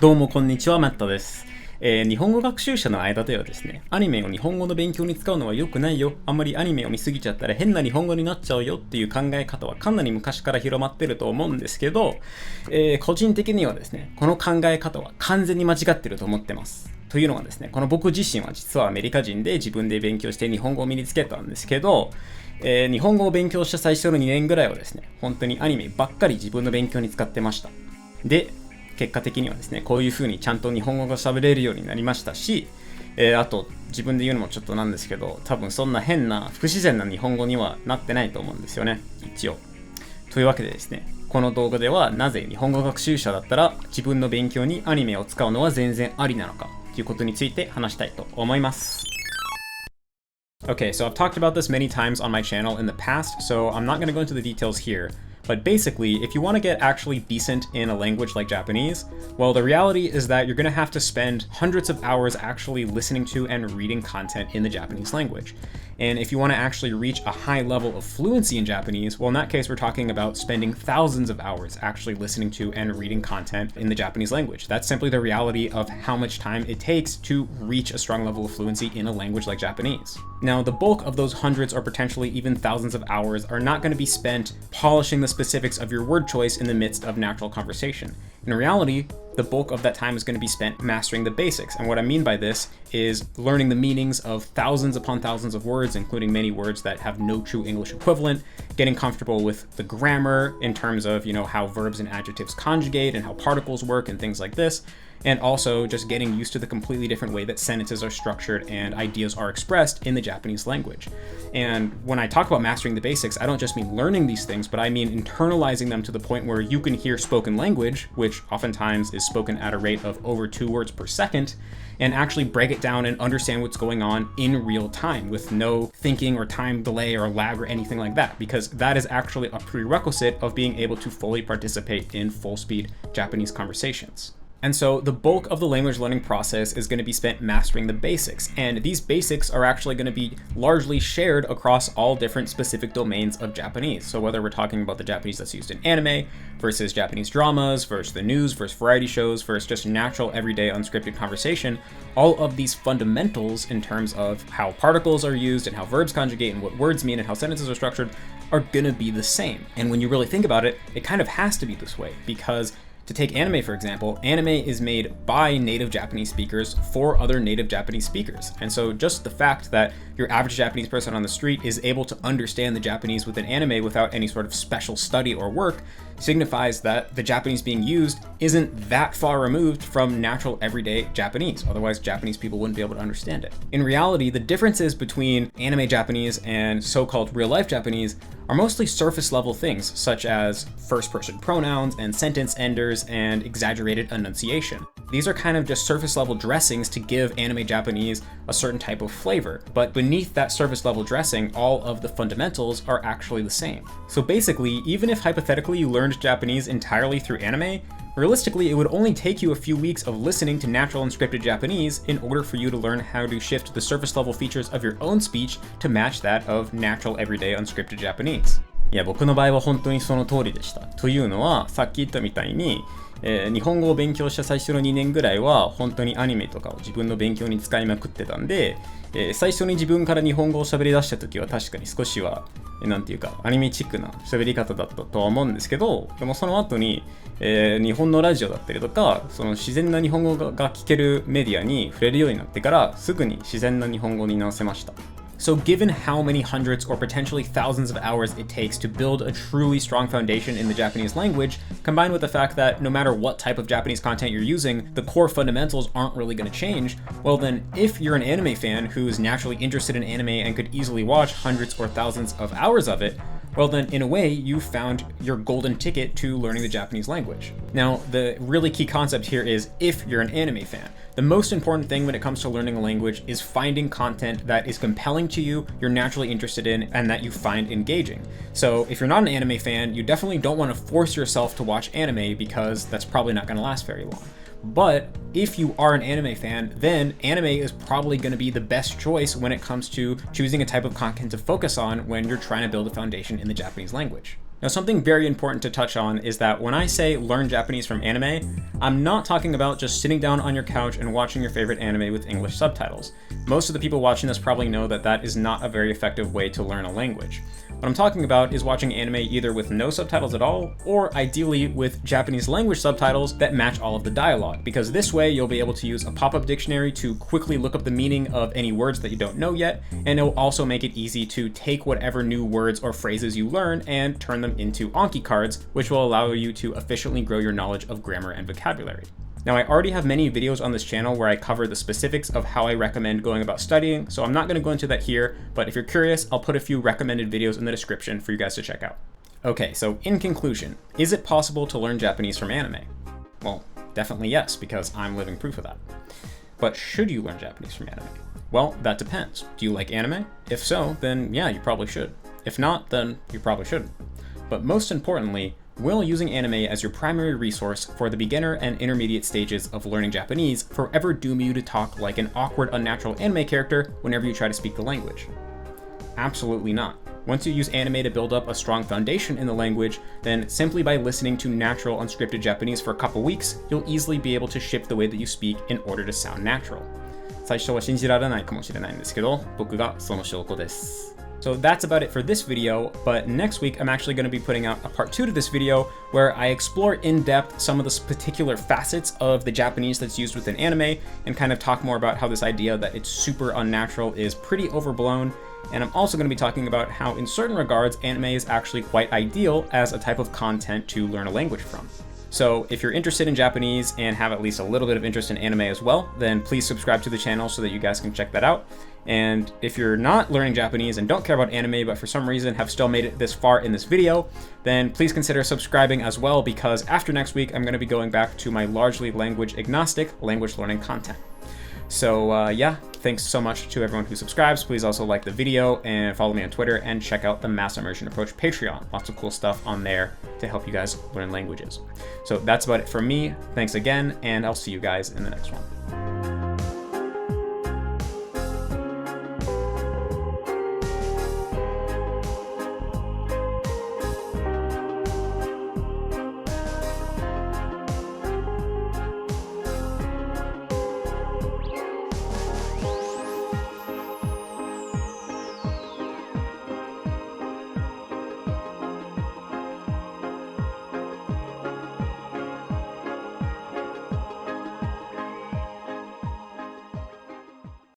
どうもこんにちは、マットです。日本語学習者の間ではですね、アニメを日本語の勉強に使うのは良くないよ、あんまりアニメを見すぎちゃったら変な日本語になっちゃうよっていう考え方はかなり昔から広まってると思うんですけど、個人的にはですね、この考え方は完全に間違ってると思ってます。というのはですね、この僕自身は実はアメリカ人で自分で勉強して日本語を身につけたんですけど、日本語を勉強した最初の2年ぐらいはですね、本当にアニメばっかり自分の勉強に使ってました。で、結果的にはですね、こういう風にちゃんと日本語が喋れるようになりましたし、あと自分で言うのもちょっとなんですけど、多分そんな変な不自然な日本語にはなってないと思うんですよね、一応。というわけでですね、この動画ではなぜ日本語学習者だったら自分の勉強にアニメを使うのは全然ありなのかということについて話したいと思います。Okay, so I've talked about this many times on my channel in the past, so I'm not going to go into the details here. But basically, if you want to get actually decent in a language like Japanese, well, the reality is that you're going to have to spend hundreds of hours actually listening to and reading content in the Japanese language. And if you want to actually reach a high level of fluency in Japanese, well, in that case, we're talking about spending thousands of hours actually listening to and reading content in the Japanese language. That's simply the reality of how much time it takes to reach a strong level of fluency in a language like Japanese. Now, the bulk of those hundreds or potentially even thousands of hours are not going to be spent polishing the specifics of your word choice in the midst of natural conversation. In reality, the bulk of that time is going to be spent mastering the basics. And what I mean by this is learning the meanings of thousands upon thousands of words, including many words that have no true English equivalent, getting comfortable with the grammar in terms of, how verbs and adjectives conjugate and how particles work and things like this. And also just getting used to the completely different way that sentences are structured and ideas are expressed in the Japanese language. And when I talk about mastering the basics, I don't just mean learning these things, but I mean internalizing them to the point where you can hear spoken language, which oftentimes is spoken at a rate of over 2 words per second, and actually break it down and understand what's going on in real time with no thinking or time delay or lag or anything like that, because that is actually a prerequisite of being able to fully participate in full-speed Japanese conversations. And so the bulk of the language learning process is going to be spent mastering the basics. And these basics are actually going to be largely shared across all different specific domains of Japanese. So whether we're talking about the Japanese that's used in anime versus Japanese dramas versus the news versus variety shows versus just natural everyday unscripted conversation, all of these fundamentals in terms of how particles are used and how verbs conjugate and what words mean and how sentences are structured are going to be the same. And when you really think about it, it kind of has to be this way because to take anime, for example, anime is made by native Japanese speakers for other native Japanese speakers. And so just the fact that your average Japanese person on the street is able to understand the Japanese within anime without any sort of special study or work signifies that the Japanese being used isn't that far removed from natural everyday Japanese. Otherwise, Japanese people wouldn't be able to understand it. In reality, the differences between anime Japanese and so-called real-life Japanese are mostly surface level things, such as first-person pronouns and sentence enders and exaggerated enunciation. These are kind of just surface level dressings to give anime Japanese a certain type of flavor, but beneath that surface level dressing, all of the fundamentals are actually the same. So basically, even if hypothetically you learned Japanese entirely through anime, realistically, it would only take you a few weeks of listening to natural unscripted Japanese in order for you to learn how to shift the surface level features of your own speech to match that of natural everyday unscripted Japanese. いや、僕の場合は本当にその通りでした。というのは、さっき言ったみたいに、日本語を勉強した最初の2年ぐらいは本当にアニメとかを自分の勉強に使いまくってたんで、最初に自分から日本語を喋り出した時は確かに少しはなんていうかアニメチックな喋り方だったとは思うんですけど、でもその後に、日本のラジオだったりとかその自然な日本語が聞けるメディアに触れるようになってからすぐに自然な日本語に直せました。So given how many hundreds or potentially thousands of hours it takes to build a truly strong foundation in the Japanese language, combined with the fact that no matter what type of Japanese content you're using, the core fundamentals aren't really going to change, well then, if you're an anime fan who is naturally interested in anime and could easily watch hundreds or thousands of hours of it, well then, in a way, you've found your golden ticket to learning the Japanese language. Now, the really key concept here is if you're an anime fan. The most important thing when it comes to learning a language is finding content that is compelling to you, you're naturally interested in, and that you find engaging. So if you're not an anime fan, you definitely don't want to force yourself to watch anime because that's probably not going to last very long. But if you are an anime fan, then anime is probably going to be the best choice when it comes to choosing a type of content to focus on when you're trying to build a foundation in the Japanese language. Now, something very important to touch on is that when I say learn Japanese from anime, I'm not talking about just sitting down on your couch and watching your favorite anime with English subtitles. Most of the people watching this probably know that that is not a very effective way to learn a language. What I'm talking about is watching anime either with no subtitles at all, or ideally with Japanese language subtitles that match all of the dialogue, because this way you'll be able to use a pop-up dictionary to quickly look up the meaning of any words that you don't know yet, and it'll also make it easy to take whatever new words or phrases you learn and turn them into Anki cards, which will allow you to efficiently grow your knowledge of grammar and vocabulary. Now, I already have many videos on this channel where I cover the specifics of how I recommend going about studying, so I'm not going to go into that here, but if you're curious, I'll put a few recommended videos in the description for you guys to check out. Okay, so in conclusion, is it possible to learn Japanese from anime? Well, definitely yes, because I'm living proof of that. But should you learn Japanese from anime? Well, that depends. Do you like anime? If so, then yeah, you probably should. If not, then you probably shouldn't. But most importantly, will using anime as your primary resource for the beginner and intermediate stages of learning Japanese forever doom you to talk like an awkward, unnatural anime character whenever you try to speak the language? Absolutely not. Once you use anime to build up a strong foundation in the language, then simply by listening to natural, unscripted Japanese for a couple weeks, you'll easily be able to shift the way that you speak in order to sound natural. 最初は信じられないかもしれないんですけど、僕がその証拠です。So that's about it for this video, but next week I'm actually going to be putting out a part 2 to this video where I explore in depth some of the particular facets of the Japanese that's used within anime and kind of talk more about how this idea that it's super unnatural is pretty overblown. And I'm also going to be talking about how in certain regards anime is actually quite ideal as a type of content to learn a language from. So if you're interested in Japanese and have at least a little bit of interest in anime as well, then please subscribe to the channel so that you guys can check that out. And if you're not learning Japanese and don't care about anime, but for some reason have still made it this far in this video, then please consider subscribing as well, because after next week, I'm going to be going back to my largely language agnostic language learning content. So yeah, thanks so much to everyone who subscribes. Please also like the video and follow me on Twitter and check out the Mass Immersion Approach Patreon. Lots of cool stuff on there to help you guys learn languages. So that's about it from me. Thanks again, and I'll see you guys in the next one.